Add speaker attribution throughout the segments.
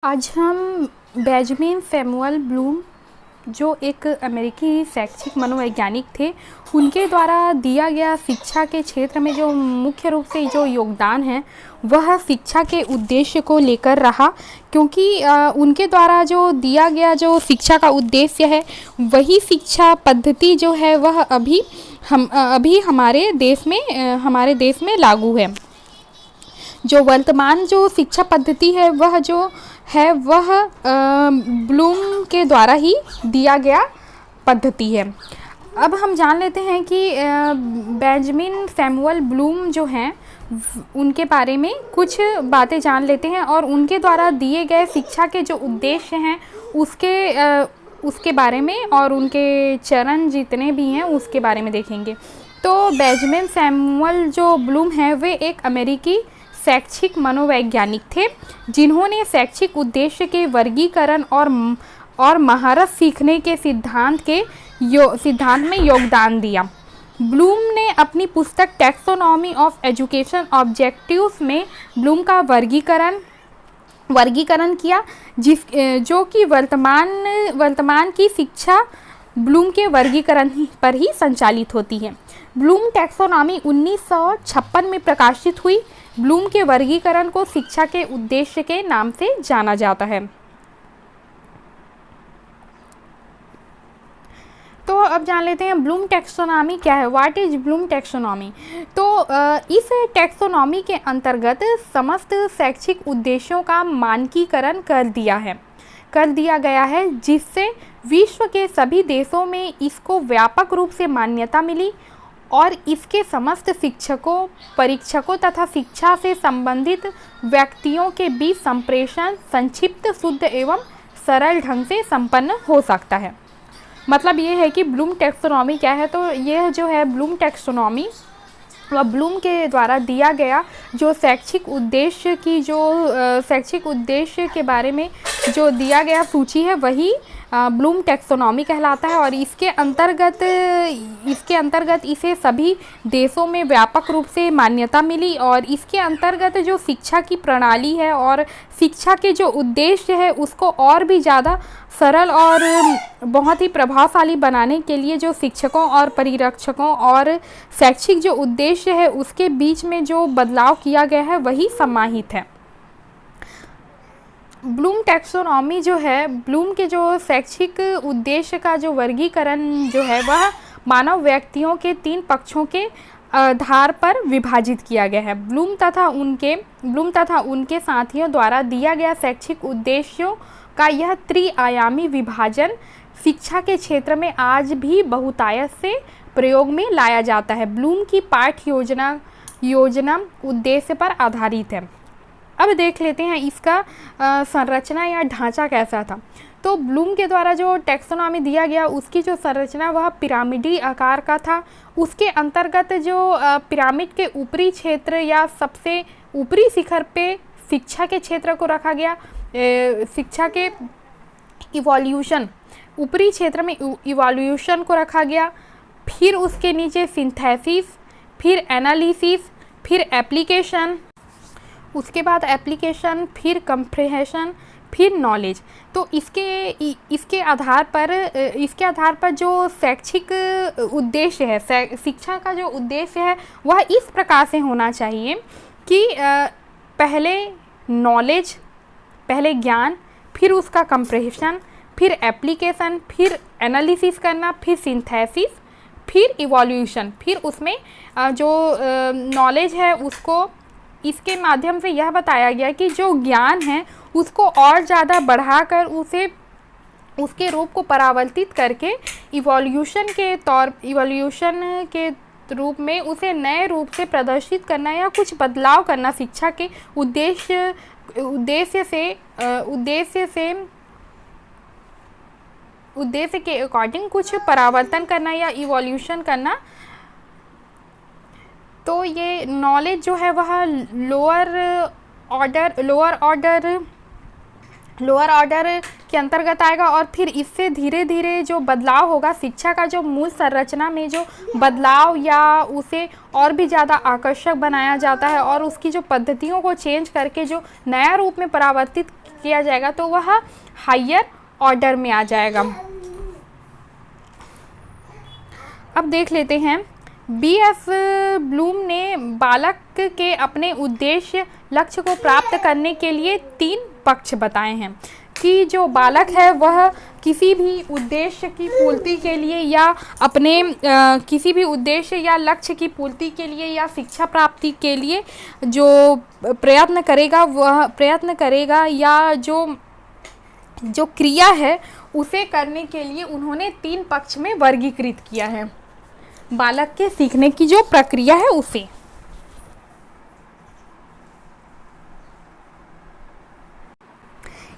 Speaker 1: आज हम Benjamin Samuel Bloom जो एक अमेरिकी शैक्षिक मनोवैज्ञानिक थे, उनके द्वारा दिया गया शिक्षा के क्षेत्र में जो मुख्य रूप से जो योगदान है वह शिक्षा के उद्देश्य को लेकर रहा। क्योंकि उनके द्वारा जो दिया गया जो शिक्षा का उद्देश्य है वही शिक्षा पद्धति जो है वह अभी हमारे देश में लागू है। जो वर्तमान जो शिक्षा पद्धति है वह ब्लूम के द्वारा ही दिया गया पद्धति है। अब हम जान लेते हैं कि बेंजामिन सैमुअल ब्लूम जो हैं उनके बारे में कुछ बातें जान लेते हैं और उनके द्वारा दिए गए शिक्षा के जो उद्देश्य हैं उसके बारे में और उनके चरण जितने भी हैं उसके बारे में देखेंगे। तो बेंजामिन सैमुअल जो ब्लूम हैं वे एक अमेरिकी शैक्षिक मनोवैज्ञानिक थे, जिन्होंने शैक्षिक उद्देश्य के वर्गीकरण और महारत सीखने के सिद्धांत में योगदान दिया। ब्लूम ने अपनी पुस्तक टैक्सोनॉमी ऑफ एजुकेशन ऑब्जेक्टिव्स में ब्लूम का वर्गीकरण किया, जो कि वर्तमान की शिक्षा ब्लूम के वर्गीकरण पर ही संचालित होती है। ब्लूम टैक्सोनॉमी 1956 में प्रकाशित हुई। ब्लूम के वर्गीकरण को शिक्षा के उद्देश्य के नाम से जाना जाता है। तो अब जान लेते हैं ब्लूम टैक्सोनॉमी क्या है। What is Bloom taxonomy? तो इस टैक्सोनॉमी के अंतर्गत समस्त शैक्षिक उद्देश्यों का मानकीकरण कर दिया गया है, जिससे विश्व के सभी देशों में इसको व्यापक रूप से मान्यता मिली और इसके समस्त शिक्षकों, परीक्षकों तथा शिक्षा से संबंधित व्यक्तियों के बीच संप्रेषण संक्षिप्त, शुद्ध एवं सरल ढंग से संपन्न हो सकता है। मतलब ये है कि ब्लूम टैक्सोनॉमी क्या है। तो यह जो है ब्लूम टैक्सोनॉमी वह ब्लूम के द्वारा दिया गया जो शैक्षिक उद्देश्य के बारे में जो दिया गया सूची है वही ब्लूम टैक्सोनॉमी कहलाता है। और इसके अंतर्गत इसे सभी देशों में व्यापक रूप से मान्यता मिली और इसके अंतर्गत जो शिक्षा की प्रणाली है और शिक्षा के जो उद्देश्य है उसको और भी ज़्यादा सरल और बहुत ही प्रभावशाली बनाने के लिए जो शिक्षकों और परिरक्षकों और शैक्षिक जो उद्देश्य है उसके बीच में जो बदलाव किया गया है वही समाहित है। ब्लूम टैक्सोनॉमी जो है, ब्लूम के जो शैक्षिक उद्देश्य का जो वर्गीकरण जो है वह मानव व्यक्तियों के 3 पक्षों के आधार पर विभाजित किया गया है। ब्लूम तथा उनके साथियों द्वारा दिया गया शैक्षिक उद्देश्यों का यह त्रिआयामी विभाजन शिक्षा के क्षेत्र में आज भी बहुतायत से प्रयोग में लाया जाता है। ब्लूम की पाठ्य योजना उद्देश्य पर आधारित है। अब देख लेते हैं इसका संरचना या ढांचा कैसा था। तो ब्लूम के द्वारा जो टैक्सोनॉमी दिया गया उसकी जो संरचना वह पिरामिडी आकार का था। उसके अंतर्गत जो पिरामिड के ऊपरी क्षेत्र या सबसे ऊपरी शिखर पे शिक्षा के क्षेत्र को रखा गया। शिक्षा के इवोल्यूशन, ऊपरी क्षेत्र में इवोल्यूशन को रखा गया। फिर उसके नीचे सिंथेसिस, फिर एनालिसिस, फिर एप्लीकेशन, उसके बाद एप्लीकेशन, फिर कंप्रेहेंशन, फिर नॉलेज। तो इसके आधार पर जो शैक्षिक उद्देश्य है, शिक्षा का जो उद्देश्य है वह इस प्रकार से होना चाहिए कि पहले नॉलेज, पहले ज्ञान, फिर उसका कंप्रेहेंशन, फिर एप्लीकेशन, फिर एनालिसिस करना, फिर सिंथेसिस, फिर इवोल्यूशन। फिर उसमें जो नॉलेज है उसको इसके माध्यम से यह बताया गया कि जो ज्ञान है उसको और ज़्यादा बढ़ाकर उसके रूप को परावर्तित करके इवोल्यूशन के रूप में उसे नए रूप से प्रदर्शित करना या कुछ बदलाव करना, शिक्षा के उद्देश्य के अकॉर्डिंग कुछ परावर्तन करना या इवोल्यूशन करना। तो ये नॉलेज जो है वह लोअर ऑर्डर के अंतर्गत आएगा और फिर इससे धीरे धीरे जो बदलाव होगा शिक्षा का जो मूल संरचना में जो बदलाव या उसे और भी ज़्यादा आकर्षक बनाया जाता है और उसकी जो पद्धतियों को चेंज करके जो नया रूप में परावर्तित किया जाएगा तो वह हायर ऑर्डर में आ जाएगा। अब देख लेते हैं, B.F. ब्लूम ने बालक के अपने उद्देश्य लक्ष्य को प्राप्त करने के लिए 3 पक्ष बताए हैं कि जो बालक है वह किसी भी उद्देश्य की पूर्ति के लिए या अपने किसी भी उद्देश्य या लक्ष्य की पूर्ति के लिए या शिक्षा प्राप्ति के लिए जो प्रयत्न करेगा या जो क्रिया है उसे करने के लिए उन्होंने 3 पक्ष में वर्गीकृत किया है बालक के सीखने की जो प्रक्रिया है उसे।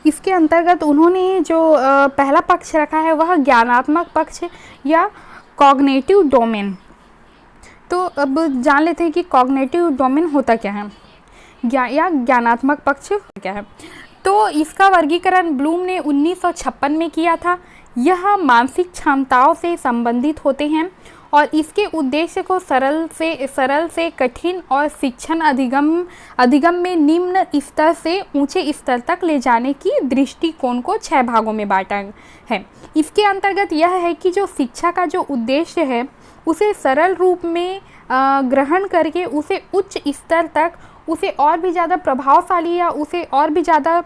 Speaker 1: इसके अंतर्गत उन्होंने जो पहला पक्ष रखा है वह ज्ञानात्मक पक्ष या कॉग्निटिव डोमेन। तो अब जान लेते हैं कि कॉग्निटिव डोमेन होता क्या है या ज्ञानात्मक पक्ष क्या है। तो इसका वर्गीकरण ब्लूम ने 1956 में किया था। यह मानसिक क्षमताओं से संबंधित होते हैं और इसके उद्देश्य को सरल से कठिन और शिक्षण अधिगम में निम्न स्तर से ऊंचे स्तर तक ले जाने की दृष्टिकोण को 6 भागों में बांटा है। इसके अंतर्गत यह है कि जो शिक्षा का जो उद्देश्य है उसे सरल रूप में ग्रहण करके उसे उच्च स्तर तक, उसे और भी ज़्यादा प्रभावशाली या उसे और भी ज़्यादा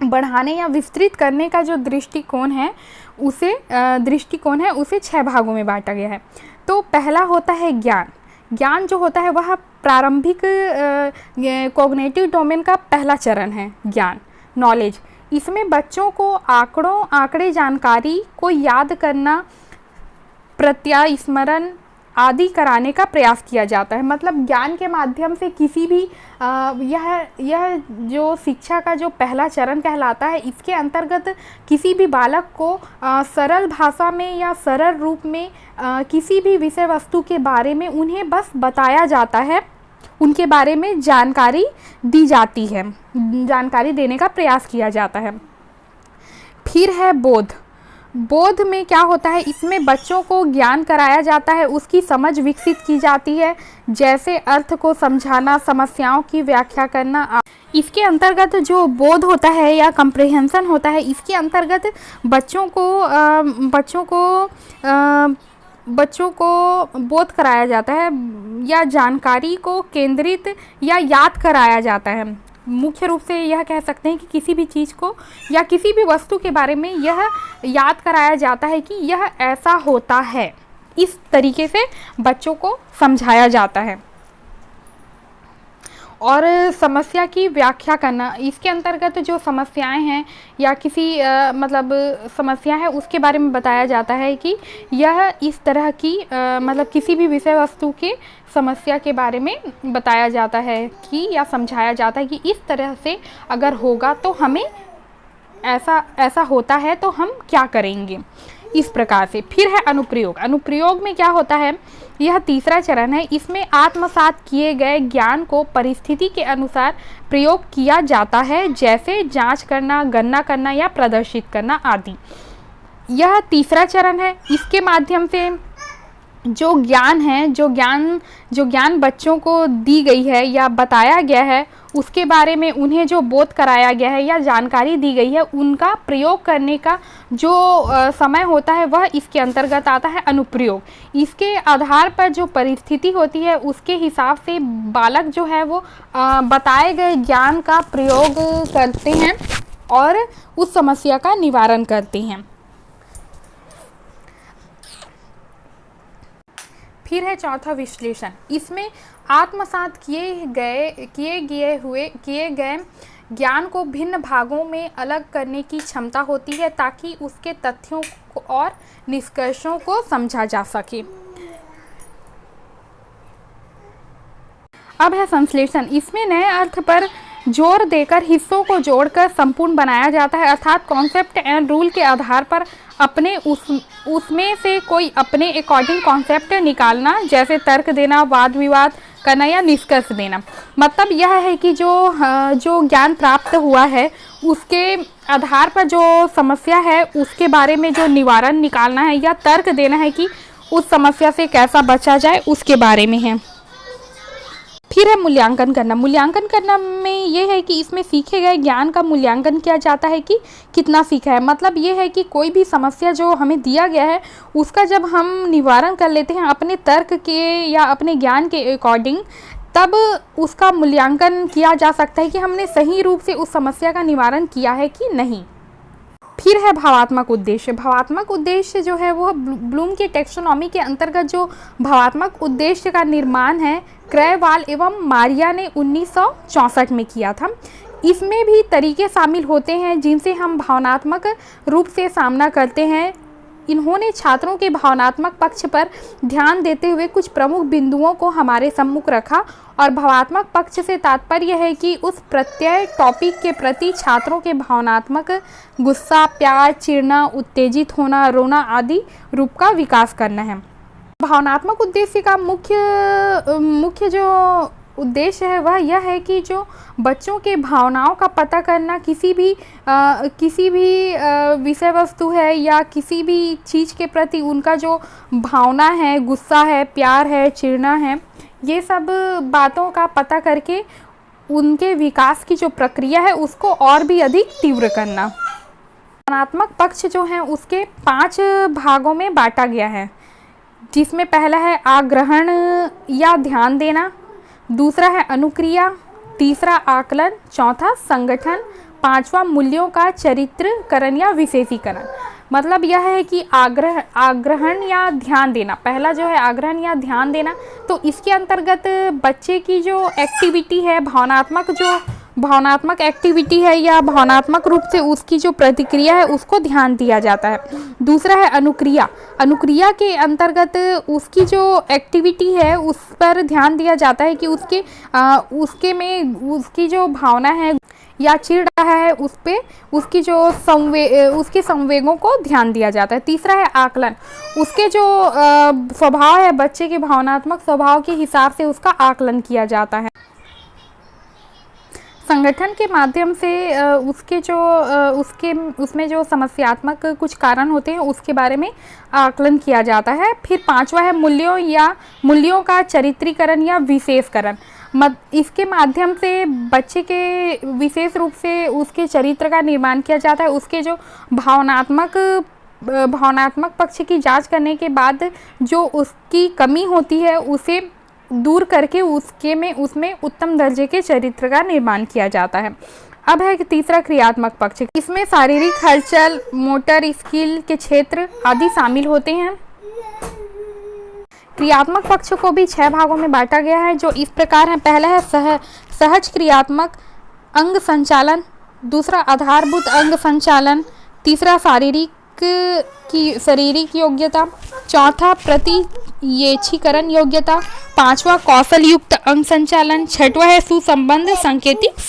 Speaker 1: बढ़ाने या विस्तृत करने का जो दृष्टिकोण है उसे 6 भागों में बांटा गया है। तो पहला होता है ज्ञान जो होता है वह प्रारंभिक कॉग्निटिव डोमेन का पहला चरण है, ज्ञान, नॉलेज। इसमें बच्चों को आंकड़े जानकारी को याद करना, प्रत्यास्मरण आदि कराने का प्रयास किया जाता है। मतलब ज्ञान के माध्यम से किसी भी यह जो शिक्षा का जो पहला चरण कहलाता है, इसके अंतर्गत किसी भी बालक को सरल भाषा में या सरल रूप में किसी भी विषय वस्तु के बारे में उन्हें बस बताया जाता है, उनके बारे में जानकारी दी जाती है, जानकारी देने का प्रयास किया जाता है। फिर है बोध में क्या होता है, इसमें बच्चों को ज्ञान कराया जाता है, उसकी समझ विकसित की जाती है, जैसे अर्थ को समझाना, समस्याओं की व्याख्या करना। इसके अंतर्गत जो बोध होता है या कंप्रिहेंशन होता है, इसके अंतर्गत बच्चों को बोध कराया जाता है या जानकारी को केंद्रित या याद कराया जाता है। मुख्य रूप से यह कह सकते हैं कि किसी भी चीज़ को या किसी भी वस्तु के बारे में यह याद कराया जाता है कि यह ऐसा होता है, इस तरीके से बच्चों को समझाया जाता है। और समस्या की व्याख्या करना, इसके अंतर्गत जो समस्याएं हैं या किसी समस्या है उसके बारे में बताया जाता है कि यह इस तरह की मतलब किसी भी विषय वस्तु के समस्या के बारे में बताया जाता है कि या समझाया जाता है कि इस तरह से अगर होगा तो हमें ऐसा होता है तो हम क्या करेंगे, इस प्रकार से। फिर है अनुप्रयोग में क्या होता है, यह तीसरा चरण है। इसमें आत्मसात किए गए ज्ञान को परिस्थिति के अनुसार प्रयोग किया जाता है, जैसे जांच करना, गणना करना या प्रदर्शित करना आदि। यह तीसरा चरण है। इसके माध्यम से जो ज्ञान बच्चों को दी गई है या बताया गया है उसके बारे में उन्हें जो बोध कराया गया है या जानकारी दी गई है, उनका प्रयोग करने का जो समय होता है वह इसके अंतर्गत आता है अनुप्रयोग। इसके आधार पर जो परिस्थिति होती है उसके हिसाब से बालक जो है वो बताए गए ज्ञान का प्रयोग करते हैं और उस समस्या का निवारण करते हैं। फिर है चौथा विश्लेषण। इसमें आत्मसात किए गए ज्ञान को भिन्न भागों में अलग करने की क्षमता होती है ताकि उसके तथ्यों और निष्कर्षों को समझा जा सके। अब है संश्लेषण। इसमें नए अर्थ पर जोर देकर हिस्सों को जोड़कर संपूर्ण बनाया जाता है, अर्थात कॉन्सेप्ट एंड रूल के आधार पर अपने उसमें से कोई अपने अकॉर्डिंग कॉन्सेप्ट निकालना, जैसे तर्क देना, वाद विवाद करना या निष्कर्ष देना। मतलब यह है कि जो ज्ञान प्राप्त हुआ है उसके आधार पर जो समस्या है उसके बारे में जो निवारण निकालना है या तर्क देना है कि उस समस्या से कैसा बचा जाए उसके बारे में है। फिर है मूल्यांकन करना। मूल्यांकन करना में ये है कि इसमें सीखे गए ज्ञान का मूल्यांकन किया जाता है कि कितना सीखा है। मतलब ये है कि कोई भी समस्या जो हमें दिया गया है उसका जब हम निवारण कर लेते हैं अपने तर्क के या अपने ज्ञान के अकॉर्डिंग, तब उसका मूल्यांकन किया जा सकता है कि हमने सही रूप से उस समस्या का निवारण किया है कि नहीं। फिर है भावात्मक उद्देश्य। भावात्मक उद्देश्य जो है वो ब्लूम के टेक्सोनॉमी के अंतर्गत जो भावात्मक उद्देश्य का निर्माण है क्रयवाल एवं मारिया ने 1964 में किया था। इसमें भी तरीके शामिल होते हैं जिनसे हम भावनात्मक रूप से सामना करते हैं। इन्होंने छात्रों के भावनात्मक पक्ष पर ध्यान देते हुए कुछ प्रमुख बिंदुओं को हमारे सम्मुख रखा, और भावात्मक पक्ष से तात्पर्य है कि उस प्रत्यय टॉपिक के प्रति छात्रों के भावनात्मक गुस्सा, प्यार, चिढ़ना, उत्तेजित होना, रोना आदि रूप का विकास करना है। भावनात्मक उद्देश्य का मुख्य जो उद्देश्य है वह यह है कि जो बच्चों के भावनाओं का पता करना, किसी भी विषय वस्तु है या किसी भी चीज़ के प्रति उनका जो भावना है, गुस्सा है, प्यार है, चिढ़ना है, ये सब बातों का पता करके उनके विकास की जो प्रक्रिया है उसको और भी अधिक तीव्र करना। भावनात्मक पक्ष जो है उसके 5 भागों में बांटा गया है, जिसमें पहला है आग्रहण या ध्यान देना, दूसरा है अनुक्रिया, तीसरा आकलन, चौथा संगठन, पांचवा मूल्यों का चरित्रकरण या विशेषीकरण। मतलब यह है कि आग्रहण या ध्यान देना, पहला जो है आग्रहण या ध्यान देना, तो इसके अंतर्गत बच्चे की जो एक्टिविटी है, भावनात्मक एक्टिविटी है या भावनात्मक रूप से उसकी जो प्रतिक्रिया है उसको ध्यान दिया जाता है। दूसरा है अनुक्रिया। अनुक्रिया के अंतर्गत उसकी जो एक्टिविटी है उस पर ध्यान दिया जाता है कि उसकी जो भावना है या चिढ़ रहा है उस पे उसकी जो उसके संवेगों को ध्यान दिया जाता है। तीसरा है आकलन। उसके जो स्वभाव है, बच्चे के भावनात्मक स्वभाव के हिसाब से उसका आकलन किया जाता है। संगठन के माध्यम से उसमें जो समस्यात्मक कुछ कारण होते हैं उसके बारे में आकलन किया जाता है। फिर पांचवा है मूल्यों का चरित्रीकरण या विशेषकरण। इसके माध्यम से बच्चे के विशेष रूप से उसके चरित्र का निर्माण किया जाता है। उसके जो भावनात्मक पक्ष की जांच करने के बाद जो उसकी कमी होती है उसे दूर करके उसमें उत्तम दर्जे के चरित्र का निर्माण किया जाता है। अब है तीसरा क्रियात्मक पक्ष। इसमें शारीरिक हलचल, मोटर स्किल के क्षेत्र आदि शामिल होते हैं। क्रियात्मक पक्ष को भी 6 भागों में बांटा गया है जो इस प्रकार है। पहला है सहज क्रियात्मक अंग संचालन, दूसरा आधारभूत अंग संचालन, तीसरा शारीरिक योग्यता, चौथा प्रतियेक्षीकरण योग्यता, पांचवा कौशल युक्त अंग संचालन, छठवां है सुसंबद्ध सांकेतिक